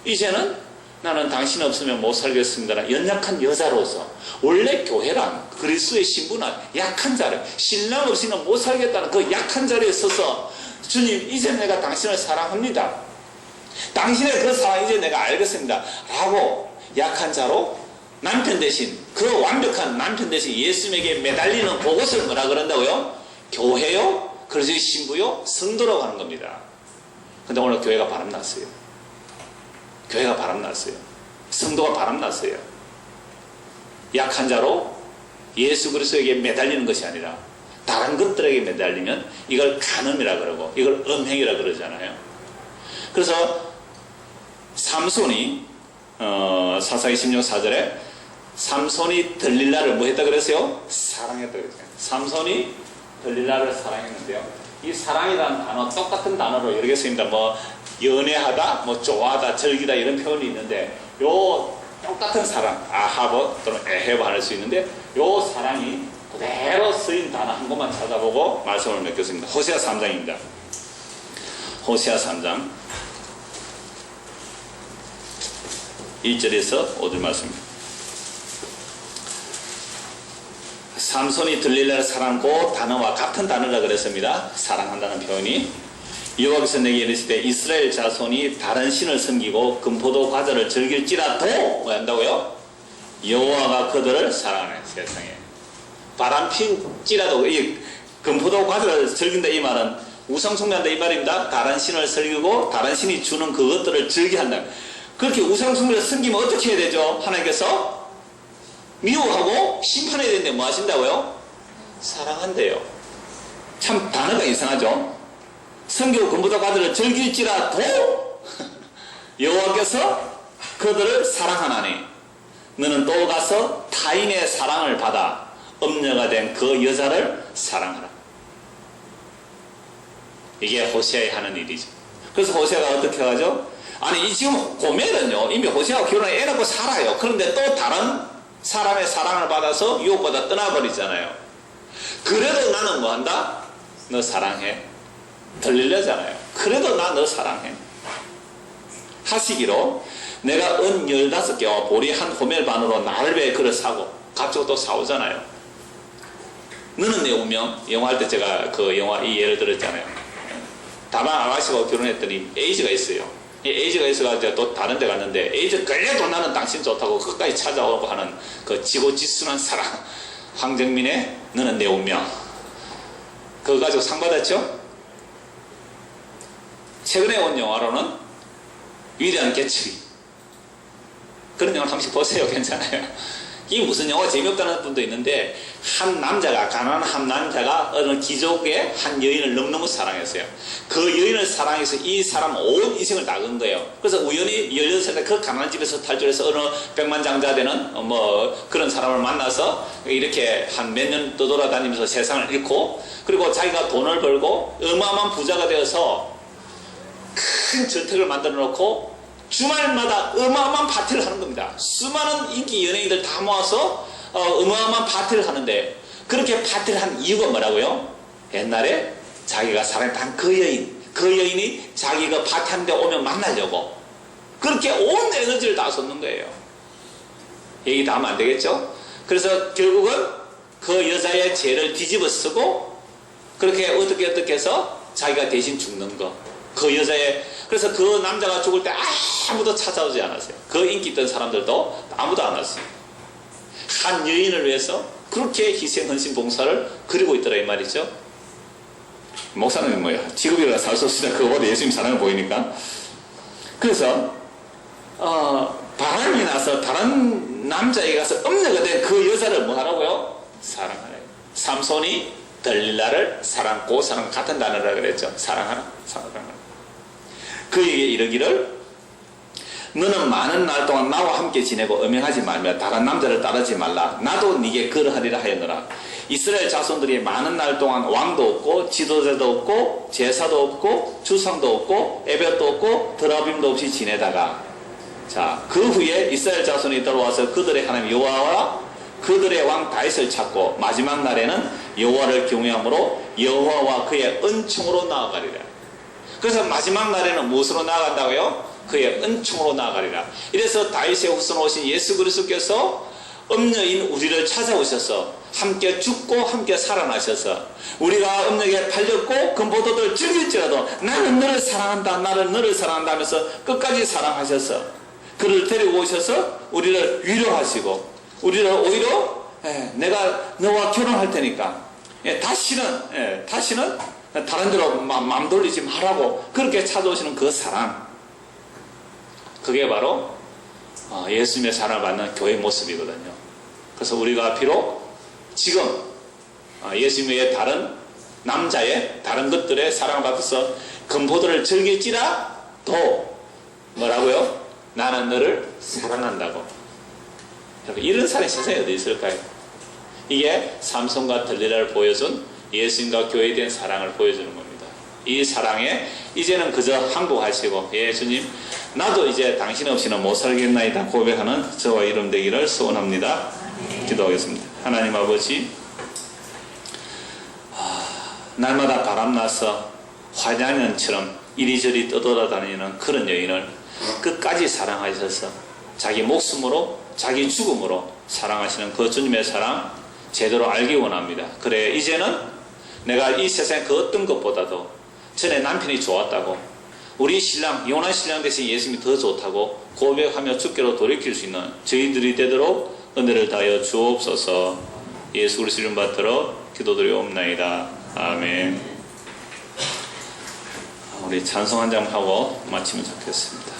이제는 나는 당신 없으면 못 살겠습니다. 연약한 여자로서, 원래 교회란 그리스도의 신부는 약한 자를, 신랑 없이는 못 살겠다는 그 약한 자리에 서서 주님, 이제 내가 당신을 사랑합니다. 당신의 그 사랑 이제 내가 알겠습니다. 라고 약한 자로 남편 대신, 그 완벽한 남편 대신 예수님에게 매달리는 그것을 뭐라 그런다고요? 교회요, 그리스도의 신부요, 성도라고 하는 겁니다. 근데 오늘 교회가 바람났어요. 교회가 바람났어요. 성도가 바람났어요. 약한 자로 예수 그리스도에게 매달리는 것이 아니라 다른 것들에게 매달리면 이걸 간음이라 그러고 이걸 음행이라 그러잖아요. 그래서 삼손이 사사기 16 4절에 삼손이 들릴라를 뭐 했다 그랬어요? 사랑했다 그랬어요. 삼손이 들릴라를 사랑했는데요. 이 사랑이라는 단어, 똑같은 단어로 여러 개 쓰입니다. 뭐 연애하다, 뭐 좋아하다, 즐기다 이런 표현이 있는데, 요 똑같은 사랑, 아하버 또는 에헤버 할 수 있는데, 요 사랑이 그대로 쓰인 단어 한 곳만 찾아보고 말씀을 맺겠습니다. 호세아 3장입니다. 호세아 3장 1절에서 5절 말씀입니다. 삼손이 들릴라를 사랑하고 단어와 같은 단어라 그랬습니다. 사랑한다는 표현이. 여호와께서 내게 이르시되 이스라엘 자손이 다른 신을 섬기고 금포도 과자를 즐길지라도 뭐 한다고요? 여호와가 그들을 사랑하네. 세상에 바람 필지라도 이 금포도 과자를 즐긴다 이 말은 우상숭배한다 이 말입니다. 다른 신을 섬기고 다른 신이 주는 그것들을 즐겨한다. 그렇게 우상숭배를 섬기면 어떻게 해야 되죠? 하나님께서 미워하고 심판해야 되는데 뭐 하신다고요? 사랑한대요. 참 단어가 이상하죠? 섬기고 금보다 과들을 즐길지라도 여호와께서 그들을 사랑하나니 너는 또 가서 타인의 사랑을 받아 엄녀가 된 그 여자를 사랑하라. 이게 호세아에 하는 일이죠. 그래서 호세아가 어떻게 하죠? 아니 지금 고멜은요 이미 호세아가 결혼해 애 낳고 살아요. 그런데 또 다른 사람의 사랑을 받아서 유혹받아 떠나버리잖아요. 그래도 나는 뭐 한다? 너 사랑해. 들리려잖아요. 그래도 나 너 사랑해. 하시기로 내가 은 15개와 보리 한 호멜 반으로 나흘배 그릇 사고 가지고 또 사오잖아요. 너는 내 운명. 영화할 때 제가 그 영화 이 예를 들었잖아요. 다만 아가씨가 결혼했더니 에이즈가 있어요. 이 에이즈가 있어가지고 또 다른 데 갔는데 에이즈 걸려도 나는 당신 좋다고 끝까지 찾아오고 하는 그 지고지순한 사랑. 황정민의 너는 내 운명. 그거 가지고 상 받았죠? 최근에 온 영화로는 위대한 개츠비. 그런 영화 한 번씩 보세요. 괜찮아요. 이게 무슨 영화 재미없다는 분도 있는데 한 남자가 가난한 한 남자가 어느 기족의 한 여인을 너무너무 사랑했어요. 그 여인을 사랑해서 이 사람 온 인생을 다 건 거예요. 그래서 우연히 16살에 그 가난한 집에서 탈출해서 어느 백만장자 되는 뭐 그런 사람을 만나서 이렇게 한 몇 년 떠돌아다니면서 세상을 잃고 그리고 자기가 돈을 벌고 어마어마한 부자가 되어서 큰 저택을 만들어 놓고 주말마다 어마어마한 파티를 하는 겁니다. 수많은 인기 연예인들 다 모아서 어마어마한 파티를 하는데 그렇게 파티를 한 이유가 뭐라고요? 옛날에 자기가 사랑했던 그 여인이 자기가 파티하는 데 오면 만나려고 그렇게 온 에너지를 다 쏟는 거예요. 얘기 다 하면 안 되겠죠? 그래서 결국은 그 여자의 죄를 뒤집어 쓰고 그렇게 어떻게 해서 자기가 대신 죽는 거. 그 여자의, 그래서 그 남자가 죽을 때 아무도 찾아오지 않았어요. 그 인기 있던 사람들도 아무도 안 왔어요. 한 여인을 위해서 그렇게 희생, 헌신, 봉사를 그리고 있더라 이 말이죠. 목사는 뭐야? 직업이라 살 수 없으니까 그거보다 예수님 사랑을 보이니까. 그래서 바람이 나서 다른 남자에게 가서 음녀가 된 그 여자를 뭐 하라고요? 사랑하래요. 삼손이 들릴라를 사랑고 사랑 같은 단어라 그랬죠. 사랑하라. 그에게 이르기를 너는 많은 날 동안 나와 함께 지내고 음행하지 말며 다른 남자를 따르지 말라. 나도 네게 그러하리라 하였노라. 이스라엘 자손들이 많은 날 동안 왕도 없고 지도자도 없고 제사도 없고 주상도 없고 에벳도 없고 드라빔도 없이 지내다가 자, 그 후에 이스라엘 자손이 들어와서 그들의 하나님 여호와와 그들의 왕 다윗을 찾고 마지막 날에는 여호와를 경외함으로 여호와와 그의 은총으로 나아가리라. 그래서 마지막 날에는 무엇으로 나아간다고요? 그의 은총으로 나아가리라. 이래서 다윗의 후손 오신 예수 그리스도께서 음녀인 우리를 찾아오셔서 함께 죽고 함께 살아나셔서 우리가 음녀에게 팔렸고 금포도들 즐길지라도 나는 너를 사랑한다, 나는 너를 사랑한다 하면서 끝까지 사랑하셔서 그를 데리고 오셔서 우리를 위로하시고 우리를 오히려 내가 너와 결혼할 테니까 다시는 다른 데로 마음 돌리지 말라고 그렇게 찾아오시는 그 사랑, 그게 바로 예수님의 사랑을 받는 교회의 모습이거든요. 그래서 우리가 비록 지금 예수님 외에 다른 남자의 다른 것들의 사랑을 받아서 금포도를 즐길지라도 뭐라고요? 나는 너를 사랑한다고. 이런 사람이 세상에 어디 있을까요? 이게 삼손과 들릴라를 보여준 예수님과 교회에 대한 사랑을 보여주는 겁니다. 이 사랑에 이제는 그저 항복하시고 예수님 나도 이제 당신 없이는 못 살겠나이다 고백하는 저와 이름 되기를 소원합니다. 기도하겠습니다. 하나님 아버지, 날마다 바람나서 화장연처럼 이리저리 떠돌아다니는 그런 여인을 끝까지 사랑하셔서 자기 목숨으로 자기 죽음으로 사랑하시는 그 주님의 사랑 제대로 알기 원합니다. 그래, 이제는 내가 이 세상 그 어떤 것보다도 전에 남편이 좋았다고, 우리 신랑, 이혼한 신랑 대신 예수님이 더 좋다고 고백하며 주께로 돌이킬 수 있는 저희들이 되도록 은혜를 다하여 주옵소서. 예수 그리스도 이름 받들어 기도드리옵나이다. 아멘. 우리 찬송 한 장 하고 마치면 좋겠습니다.